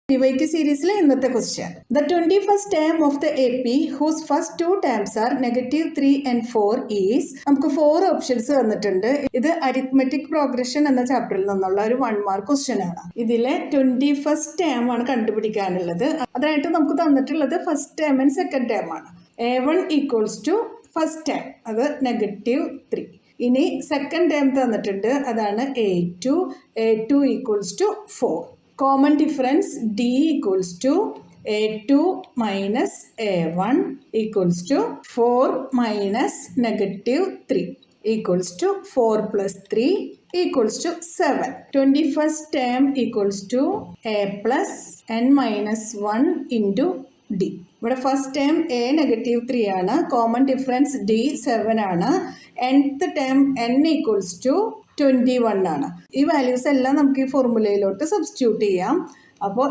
PYQ സീരീസിലെ ഇന്നത്തെ question. The 21st term of the AP whose first two terms are -3 and 4 is. നമുക്ക് 4 options തന്നിട്ടുണ്ട്. ഇത് arithmetic progression എന്ന ചാപ്റ്ററിൽ നിന്നുള്ള ഒരു 1 മാർക്ക് ക്വസ്റ്റ്യൻ ആണ്. ഇതിലെ 21st ടേം ആണ് കണ്ടുപിടിക്കാനുള്ളത്. അതായിട്ട് നമുക്ക് തന്നിട്ടുള്ളത് first term and second term ആണ്. A1 equals to first term, അത് -3. ഇനി സെക്കൻഡ് ടേം തന്നിട്ടുണ്ട്, അതാണ് A2 equals to 4. Common difference D equals to A2 minus A1 equals to 4 minus -3 equals to 4 plus 3 equals to 7. 21st term equals to A plus n minus 1 into D. ഇവിടെ first term A -3 ആണ്, common difference D 7 ആണ്, nth term n equals to 21 ആണ്. ഈ values എല്ലാം നമുക്ക് ഈ ഫോർമുലയിലോട്ട് substitute ചെയ്യാം. അപ്പോൾ